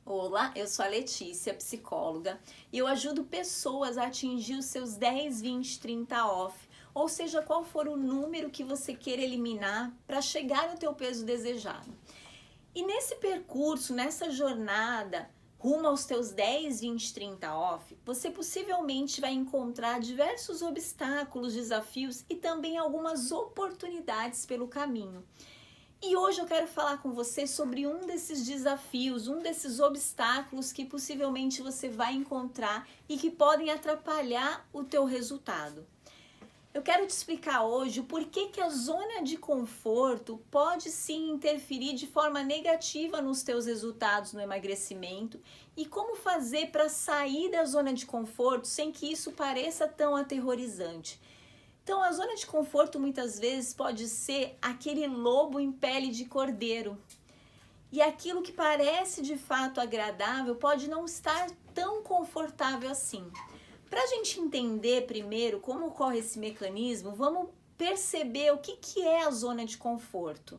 Olá, eu sou a Letícia, psicóloga, e eu ajudo pessoas a atingir os seus 10, 20, 30 off, ou seja, qual for o número que você queira eliminar para chegar no teu peso desejado. E nesse percurso, nessa jornada, rumo aos teus 10, 20, 30 off, você possivelmente vai encontrar diversos obstáculos, desafios e também algumas oportunidades pelo caminho. E hoje eu quero falar com você sobre um desses desafios, um desses obstáculos que possivelmente você vai encontrar e que podem atrapalhar o teu resultado. Eu quero te explicar hoje o porquê que a zona de conforto pode sim interferir de forma negativa nos teus resultados no emagrecimento e como fazer para sair da zona de conforto sem que isso pareça tão aterrorizante. Então, a zona de conforto muitas vezes pode ser aquele lobo em pele de cordeiro. E aquilo que parece de fato agradável pode não estar tão confortável assim. Para a gente entender primeiro como ocorre esse mecanismo, vamos perceber o que é a zona de conforto.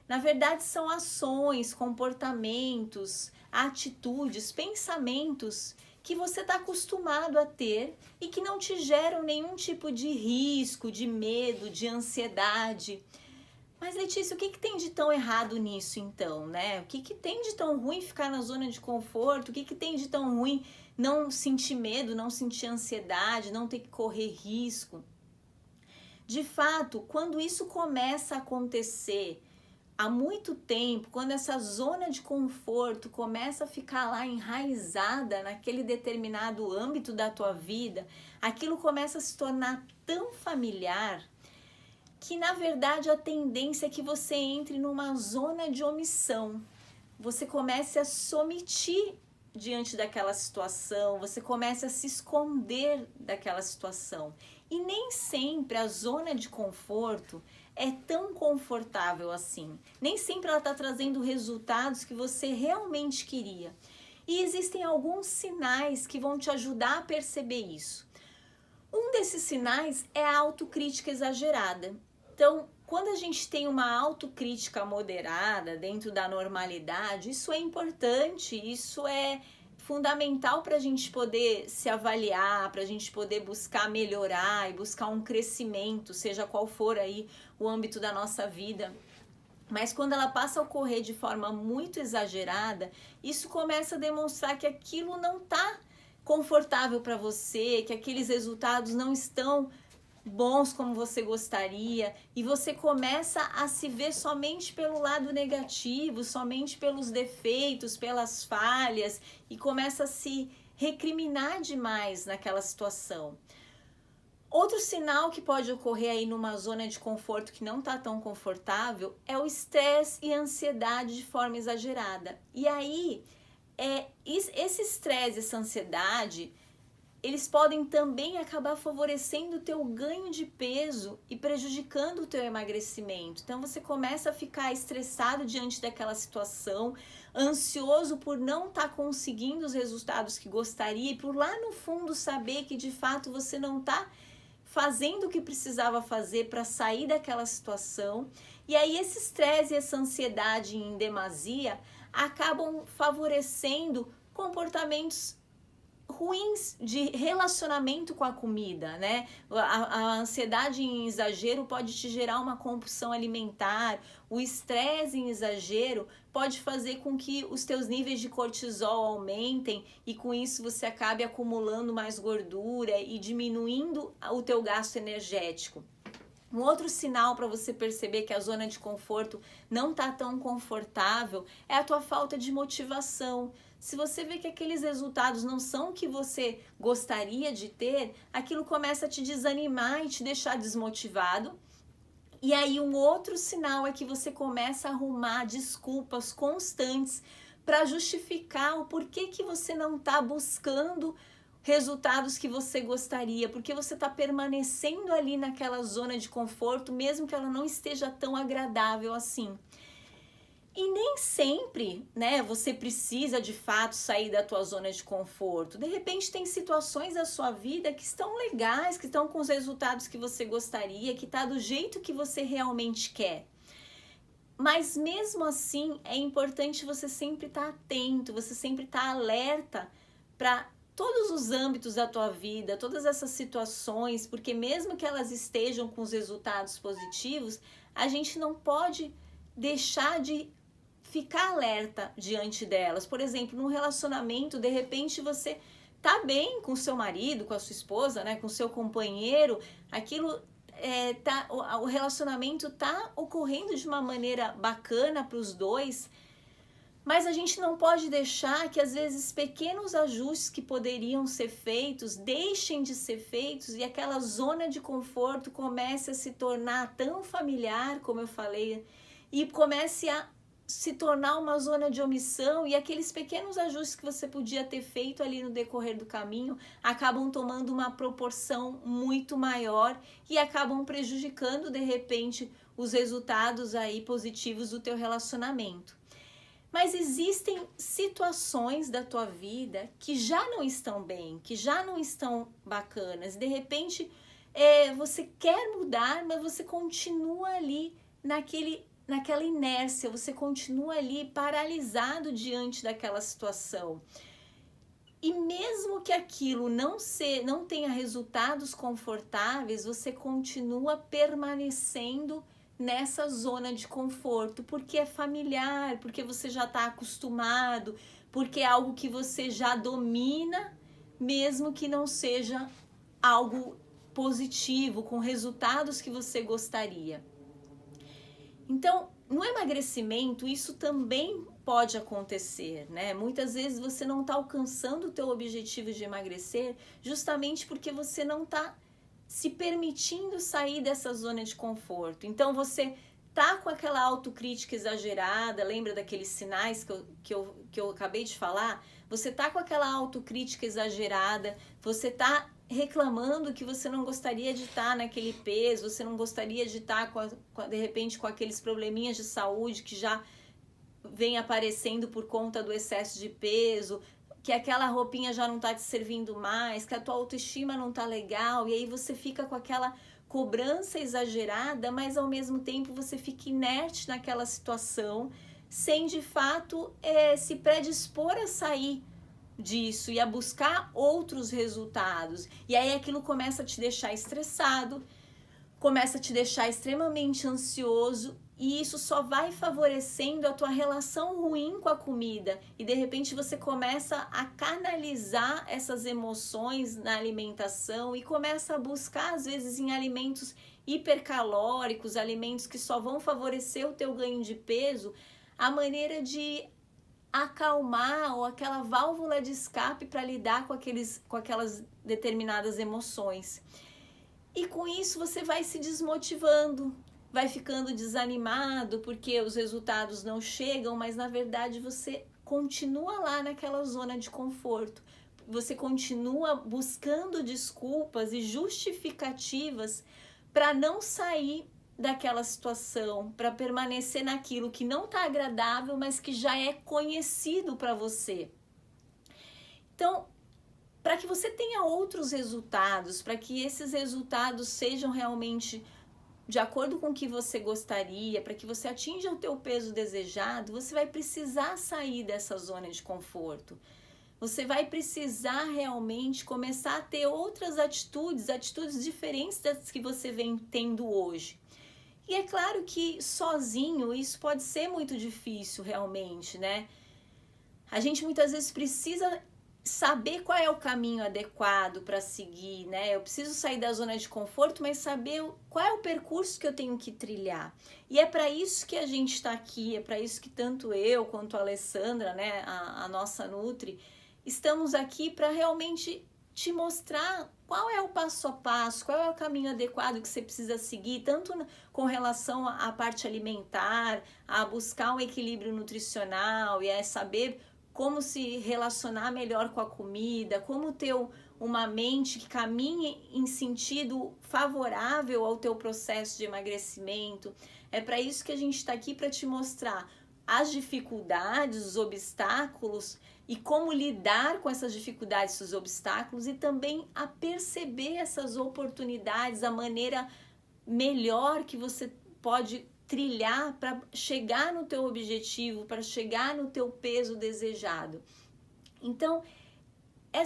Na verdade, são ações, comportamentos, atitudes, pensamentos que você está acostumado a ter e que não te geram nenhum tipo de risco, de medo, de ansiedade. Mas, Letícia, o que tem de tão errado nisso então, né? O que tem de tão ruim ficar na zona de conforto? O que tem de tão ruim não sentir medo, não sentir ansiedade, não ter que correr risco? De fato, quando isso começa a acontecer há muito tempo, quando essa zona de conforto começa a ficar lá enraizada naquele determinado âmbito da tua vida, aquilo começa a se tornar tão familiar que na verdade a tendência é que você entre numa zona de omissão. Você comece a se omitir diante daquela situação, você começa a se esconder daquela situação. E nem sempre a zona de conforto é tão confortável assim. Nem sempre ela está trazendo resultados que você realmente queria. E existem alguns sinais que vão te ajudar a perceber isso. Um desses sinais é a autocrítica exagerada. Então, quando a gente tem uma autocrítica moderada, dentro da normalidade, isso é importante, isso é fundamental para a gente poder se avaliar, para a gente poder buscar melhorar e buscar um crescimento, seja qual for aí o âmbito da nossa vida. Mas quando ela passa a ocorrer de forma muito exagerada, isso começa a demonstrar que aquilo não está confortável para você, que aqueles resultados não estão bons como você gostaria, e você começa a se ver somente pelo lado negativo, somente pelos defeitos, pelas falhas, e começa a se recriminar demais naquela situação. Outro sinal que pode ocorrer aí numa zona de conforto que não está tão confortável é o estresse e a ansiedade de forma exagerada. E aí, esse estresse, essa ansiedade, eles podem também acabar favorecendo o teu ganho de peso e prejudicando o teu emagrecimento. Então você começa a ficar estressado diante daquela situação, ansioso por não estar conseguindo os resultados que gostaria e por lá no fundo saber que de fato você não está fazendo o que precisava fazer para sair daquela situação. E aí esse estresse e essa ansiedade em demasia acabam favorecendo comportamentos ruins de relacionamento com a comida, né? A ansiedade em exagero pode te gerar uma compulsão alimentar, o estresse em exagero pode fazer com que os teus níveis de cortisol aumentem e com isso você acabe acumulando mais gordura e diminuindo o teu gasto energético. Um outro sinal para você perceber que a zona de conforto não está tão confortável é a tua falta de motivação. Se você vê que aqueles resultados não são o que você gostaria de ter, aquilo começa a te desanimar e te deixar desmotivado. E aí um outro sinal é que você começa a arrumar desculpas constantes para justificar o porquê que você não está buscando resultados que você gostaria, porque você está permanecendo ali naquela zona de conforto, mesmo que ela não esteja tão agradável assim. E nem sempre, né, você precisa de fato sair da tua zona de conforto. De repente tem situações da sua vida que estão legais, que estão com os resultados que você gostaria, que está do jeito que você realmente quer. Mas mesmo assim, é importante você sempre estar atento, você sempre estar alerta para todos os âmbitos da tua vida, todas essas situações, porque mesmo que elas estejam com os resultados positivos, a gente não pode deixar de ficar alerta diante delas. Por exemplo, num relacionamento, de repente você tá bem com o seu marido, com a sua esposa, né, com o seu companheiro, aquilo o relacionamento tá ocorrendo de uma maneira bacana para os dois, mas a gente não pode deixar que às vezes pequenos ajustes que poderiam ser feitos deixem de ser feitos e aquela zona de conforto comece a se tornar tão familiar, como eu falei, e comece a se tornar uma zona de omissão, e aqueles pequenos ajustes que você podia ter feito ali no decorrer do caminho acabam tomando uma proporção muito maior e acabam prejudicando de repente os resultados aí positivos do teu relacionamento. Mas existem situações da tua vida que já não estão bem, que já não estão bacanas. De repente você quer mudar, mas você continua ali naquela inércia, você continua ali paralisado diante daquela situação. E mesmo que aquilo não tenha resultados confortáveis, você continua permanecendo nessa zona de conforto, porque é familiar, porque você já está acostumado, porque é algo que você já domina, mesmo que não seja algo positivo, com resultados que você gostaria. Então, no emagrecimento, isso também pode acontecer, né? Muitas vezes você não está alcançando o teu objetivo de emagrecer justamente porque você não está se permitindo sair dessa zona de conforto. Então, você tá com aquela autocrítica exagerada, lembra daqueles sinais que eu acabei de falar? Você tá com aquela autocrítica exagerada, você tá reclamando que você não gostaria de estar naquele peso, você não gostaria de estar de repente com aqueles probleminhas de saúde que já vem aparecendo por conta do excesso de peso, que aquela roupinha já não tá te servindo mais, que a tua autoestima não tá legal, e aí você fica com aquela cobrança exagerada, mas ao mesmo tempo você fica inerte naquela situação, sem de fato se predispor a sair disso e a buscar outros resultados. E aí aquilo começa a te deixar estressado, começa a te deixar extremamente ansioso, e isso só vai favorecendo a tua relação ruim com a comida, e de repente você começa a canalizar essas emoções na alimentação e começa a buscar às vezes em alimentos hipercalóricos, alimentos que só vão favorecer o teu ganho de peso, a maneira de acalmar ou aquela válvula de escape para lidar com aquelas determinadas emoções. E com isso você vai se desmotivando, vai ficando desanimado porque os resultados não chegam, mas na verdade você continua lá naquela zona de conforto. Você continua buscando desculpas e justificativas para não sair daquela situação, para permanecer naquilo que não está agradável, mas que já é conhecido para você. Então, para que você tenha outros resultados, para que esses resultados sejam realmente de acordo com o que você gostaria, para que você atinja o teu peso desejado, você vai precisar sair dessa zona de conforto. Você vai precisar realmente começar a ter outras atitudes diferentes das que você vem tendo hoje. E é claro que sozinho isso pode ser muito difícil realmente, né? A gente muitas vezes precisa saber qual é o caminho adequado para seguir, né? Eu preciso sair da zona de conforto, mas saber qual é o percurso que eu tenho que trilhar. E é para isso que a gente está aqui, é para isso que tanto eu quanto a Alessandra, né, a nossa Nutri, estamos aqui para realmente te mostrar qual é o passo a passo, qual é o caminho adequado que você precisa seguir, tanto com relação à parte alimentar, a buscar um equilíbrio nutricional e a saber como se relacionar melhor com a comida, como ter uma mente que caminhe em sentido favorável ao teu processo de emagrecimento. É para isso que a gente está aqui, para te mostrar as dificuldades, os obstáculos e como lidar com essas dificuldades, esses obstáculos, e também a perceber essas oportunidades, a maneira melhor que você pode trilhar para chegar no teu objetivo, para chegar no teu peso desejado. Então,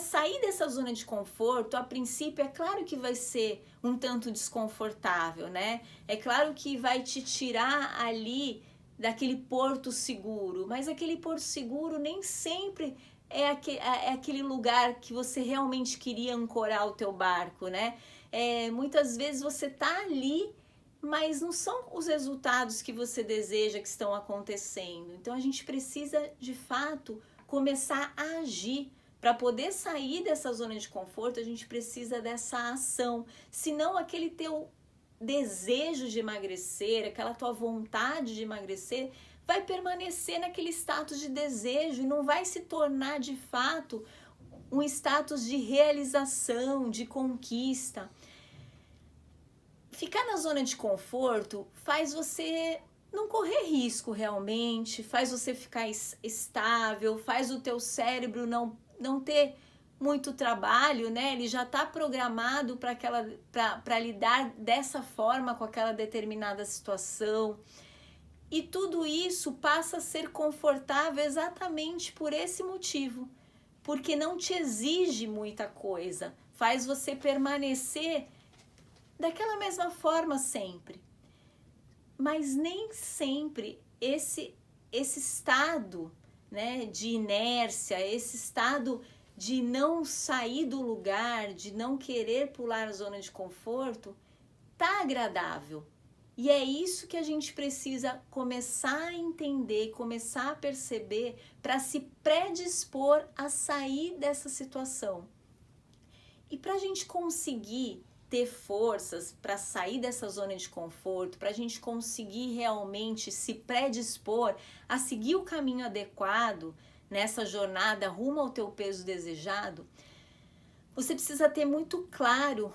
sair dessa zona de conforto, a princípio, é claro que vai ser um tanto desconfortável, né? É claro que vai te tirar ali daquele porto seguro, mas aquele porto seguro nem sempre é aquele lugar que você realmente queria ancorar o teu barco, né? Muitas vezes você tá ali, mas não são os resultados que você deseja que estão acontecendo. Então a gente precisa, de fato, começar a agir. Para poder sair dessa zona de conforto, a gente precisa dessa ação. Senão aquele teu desejo de emagrecer, aquela tua vontade de emagrecer, vai permanecer naquele status de desejo e não vai se tornar de fato um status de realização, de conquista. Ficar na zona de conforto faz você não correr risco realmente, faz você ficar estável, faz o teu cérebro não ter muito trabalho, né? Ele já está programado para lidar dessa forma com aquela determinada situação. E tudo isso passa a ser confortável exatamente por esse motivo, porque não te exige muita coisa, faz você permanecer daquela mesma forma sempre. Mas nem sempre esse estado, né, de inércia, esse estado de não sair do lugar, de não querer pular a zona de conforto, tá agradável. E é isso que a gente precisa começar a entender, começar a perceber para se predispor a sair dessa situação. E para a gente conseguir ter forças para sair dessa zona de conforto, para a gente conseguir realmente se predispor a seguir o caminho adequado nessa jornada rumo ao teu peso desejado, você precisa ter muito claro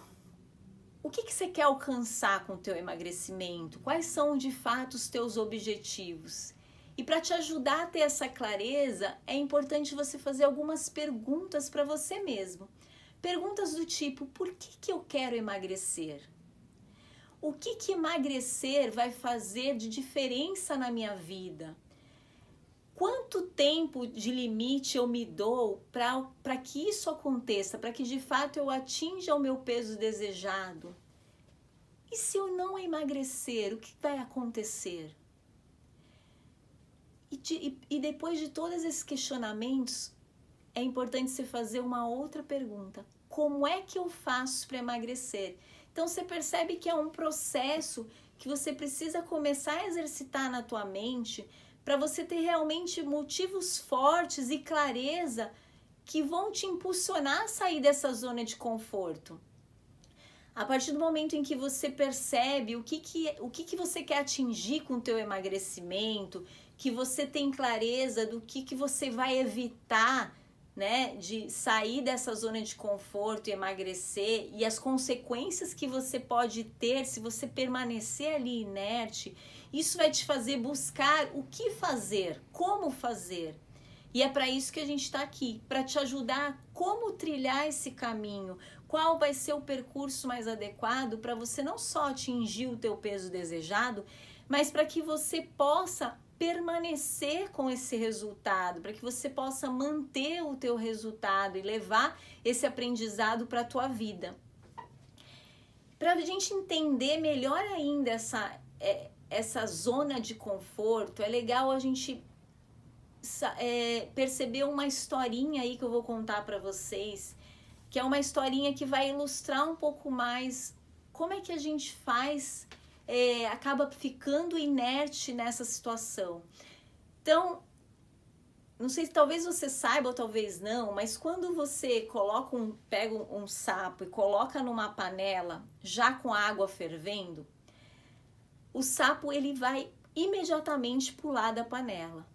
o que você quer alcançar com o teu emagrecimento, quais são de fato os teus objetivos. E para te ajudar a ter essa clareza, é importante você fazer algumas perguntas para você mesmo. Perguntas do tipo, por que eu quero emagrecer? O que emagrecer vai fazer de diferença na minha vida? Quanto tempo de limite eu me dou para que isso aconteça, para que de fato eu atinja o meu peso desejado? E se eu não emagrecer, o que vai acontecer? E depois de todos esses questionamentos, é importante você fazer uma outra pergunta. Como é que eu faço para emagrecer? Então você percebe que é um processo que você precisa começar a exercitar na tua mente para você ter realmente motivos fortes e clareza que vão te impulsionar a sair dessa zona de conforto. A partir do momento em que você percebe o que você quer atingir com o teu emagrecimento, que você tem clareza do que você vai evitar, né, de sair dessa zona de conforto e emagrecer e as consequências que você pode ter se você permanecer ali inerte, isso vai te fazer buscar o que fazer, como fazer. E é para isso que a gente está aqui, para te ajudar como trilhar esse caminho, qual vai ser o percurso mais adequado para você não só atingir o teu peso desejado, mas para que você possa permanecer com esse resultado, para que você possa manter o teu resultado e levar esse aprendizado para a tua vida. Para a gente entender melhor ainda essa zona de conforto, é legal a gente perceber uma historinha aí que eu vou contar para vocês, que é uma historinha que vai ilustrar um pouco mais como é que a gente faz, acaba ficando inerte nessa situação. Então, não sei se talvez você saiba ou talvez não, mas quando você pega um sapo e coloca numa panela já com água fervendo, o sapo ele vai imediatamente pular da panela.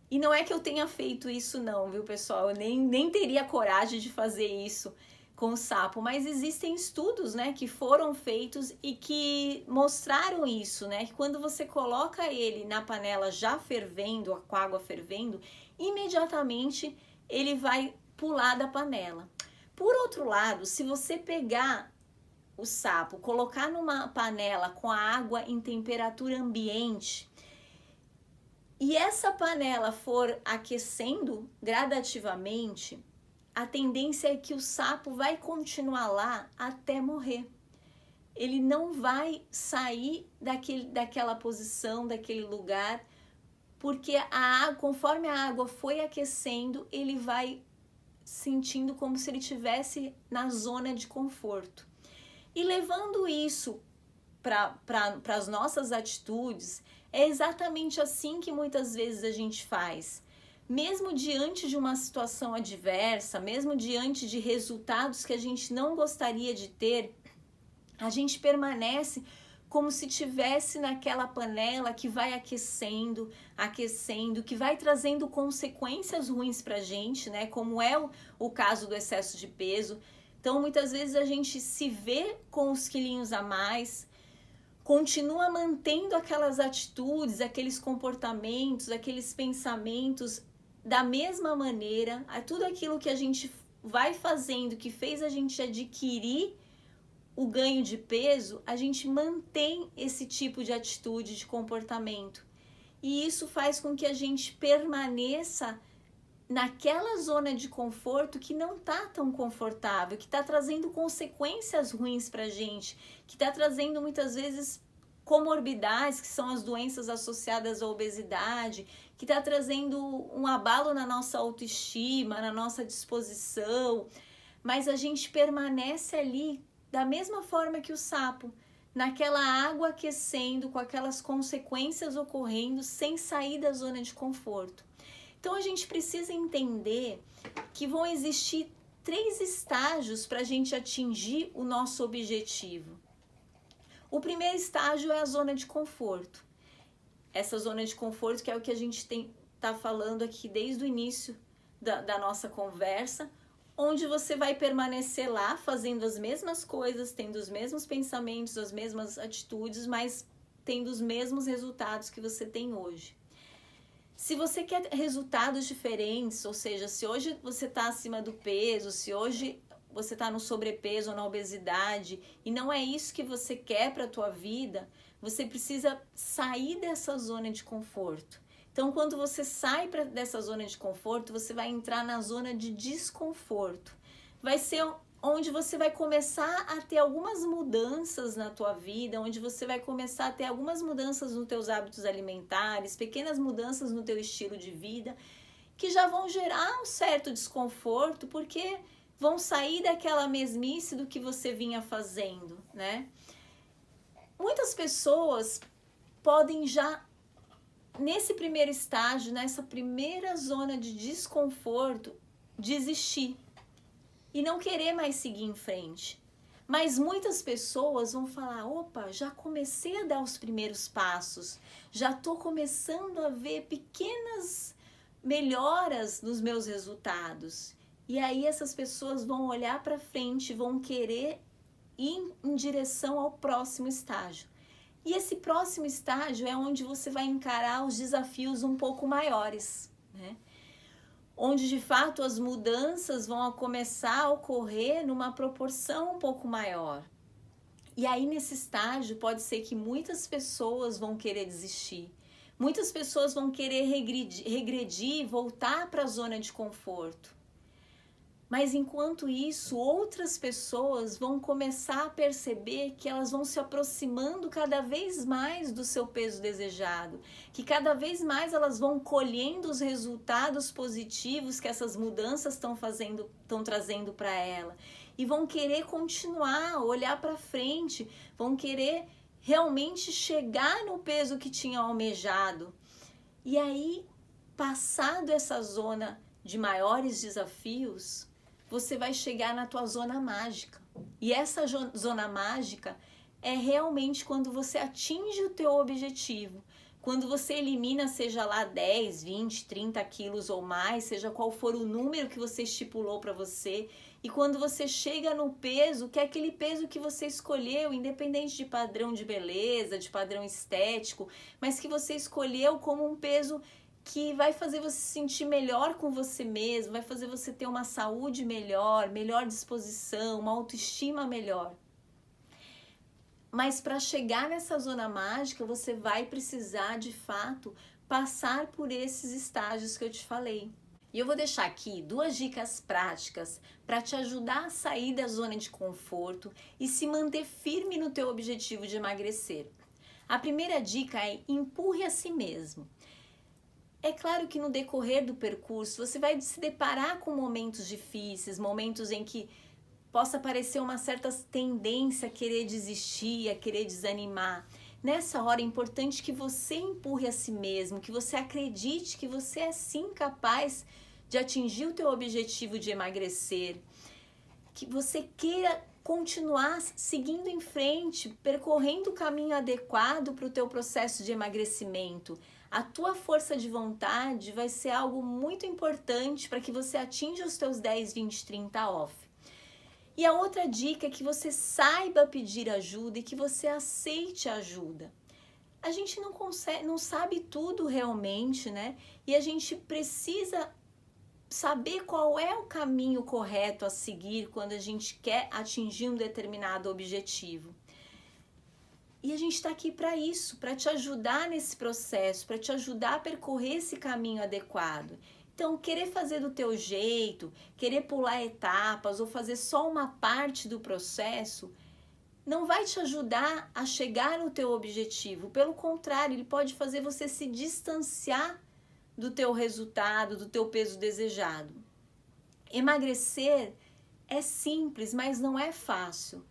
E não é que eu tenha feito isso não, viu, pessoal? Eu nem teria coragem de fazer isso com o sapo, mas existem estudos, né, que foram feitos e que mostraram isso, né, que quando você coloca ele na panela já fervendo, com a água fervendo, imediatamente ele vai pular da panela. Por outro lado, se você pegar o sapo, colocar numa panela com a água em temperatura ambiente e essa panela for aquecendo gradativamente, a tendência é que o sapo vai continuar lá até morrer. Ele não vai sair daquela posição, daquele lugar, porque conforme a água foi aquecendo, ele vai sentindo como se ele estivesse na zona de conforto. E levando isso para as nossas atitudes, é exatamente assim que muitas vezes a gente faz. Mesmo diante de uma situação adversa, mesmo diante de resultados que a gente não gostaria de ter, a gente permanece como se tivesse naquela panela que vai aquecendo, que vai trazendo consequências ruins para a gente, né? Como é o caso do excesso de peso. Então, muitas vezes a gente se vê com os quilinhos a mais, continua mantendo aquelas atitudes, aqueles comportamentos, aqueles pensamentos da mesma maneira, tudo aquilo que a gente vai fazendo, que fez a gente adquirir o ganho de peso, a gente mantém esse tipo de atitude, de comportamento. E isso faz com que a gente permaneça naquela zona de conforto que não tá tão confortável, que tá trazendo consequências ruins pra gente, que tá trazendo muitas vezes comorbidades, que são as doenças associadas à obesidade, que tá trazendo um abalo na nossa autoestima, na nossa disposição, mas a gente permanece ali da mesma forma que o sapo, naquela água aquecendo, com aquelas consequências ocorrendo, sem sair da zona de conforto. Então a gente precisa entender que vão existir 3 estágios para a gente atingir o nosso objetivo. O primeiro estágio é a zona de conforto. Essa zona de conforto que é o que a gente tá falando aqui desde o início da nossa conversa, onde você vai permanecer lá fazendo as mesmas coisas, tendo os mesmos pensamentos, as mesmas atitudes, mas tendo os mesmos resultados que você tem hoje. Se você quer resultados diferentes, ou seja, se hoje você está acima do peso, se hoje você está no sobrepeso ou na obesidade e não é isso que você quer para a tua vida, você precisa sair dessa zona de conforto. Então, quando você sai dessa zona de conforto, você vai entrar na zona de desconforto. Vai ser onde você vai começar a ter algumas mudanças na tua vida, onde você vai começar a ter algumas mudanças nos teus hábitos alimentares, pequenas mudanças no teu estilo de vida, que já vão gerar um certo desconforto, porque vão sair daquela mesmice do que você vinha fazendo, né? Muitas pessoas podem já, nesse primeiro estágio, nessa primeira zona de desconforto, desistir e não querer mais seguir em frente. Mas muitas pessoas vão falar, opa, já comecei a dar os primeiros passos, já estou começando a ver pequenas melhoras nos meus resultados. E aí essas pessoas vão olhar para frente, vão querer ir em direção ao próximo estágio. E esse próximo estágio é onde você vai encarar os desafios um pouco maiores, né? Onde de fato as mudanças vão começar a ocorrer numa proporção um pouco maior. E aí nesse estágio pode ser que muitas pessoas vão querer desistir. Muitas pessoas vão querer regredir, voltar para a zona de conforto. Mas enquanto isso, outras pessoas vão começar a perceber que elas vão se aproximando cada vez mais do seu peso desejado, que cada vez mais elas vão colhendo os resultados positivos que essas mudanças estão trazendo para ela, e vão querer continuar, olhar para frente, vão querer realmente chegar no peso que tinham almejado. E aí, passado essa zona de maiores desafios, você vai chegar na tua zona mágica. E essa zona mágica é realmente quando você atinge o teu objetivo. Quando você elimina, seja lá 10, 20, 30 quilos ou mais, seja qual for o número que você estipulou para você. E quando você chega no peso, que é aquele peso que você escolheu, independente de padrão de beleza, de padrão estético, mas que você escolheu como um peso que vai fazer você se sentir melhor com você mesmo, vai fazer você ter uma saúde melhor, melhor disposição, uma autoestima melhor. Mas para chegar nessa zona mágica, você vai precisar, de fato, passar por esses estágios que eu te falei. E eu vou deixar aqui 2 dicas práticas para te ajudar a sair da zona de conforto e se manter firme no teu objetivo de emagrecer. A primeira dica é: empurre a si mesmo. É claro que no decorrer do percurso você vai se deparar com momentos difíceis, momentos em que possa aparecer uma certa tendência a querer desistir, a querer desanimar. Nessa hora é importante que você empurre a si mesmo, que você acredite que você é sim capaz de atingir o teu objetivo de emagrecer, que você queira continuar seguindo em frente, percorrendo o caminho adequado para o teu processo de emagrecimento. A tua força de vontade vai ser algo muito importante para que você atinja os teus 10, 20, 30 off. E a outra dica é que você saiba pedir ajuda e que você aceite ajuda. A gente não sabe tudo realmente, né? E a gente precisa saber qual é o caminho correto a seguir quando a gente quer atingir um determinado objetivo. E a gente está aqui para isso, para te ajudar nesse processo, para te ajudar a percorrer esse caminho adequado. Então, querer fazer do teu jeito, querer pular etapas ou fazer só uma parte do processo, não vai te ajudar a chegar no teu objetivo. Pelo contrário, ele pode fazer você se distanciar do teu resultado, do teu peso desejado. Emagrecer é simples, mas não é fácil.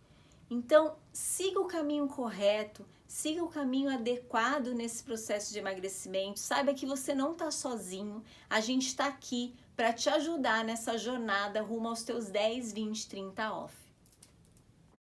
Então, siga o caminho correto, siga o caminho adequado nesse processo de emagrecimento. Saiba que você não está sozinho. A gente está aqui para te ajudar nessa jornada rumo aos teus 10, 20, 30 off.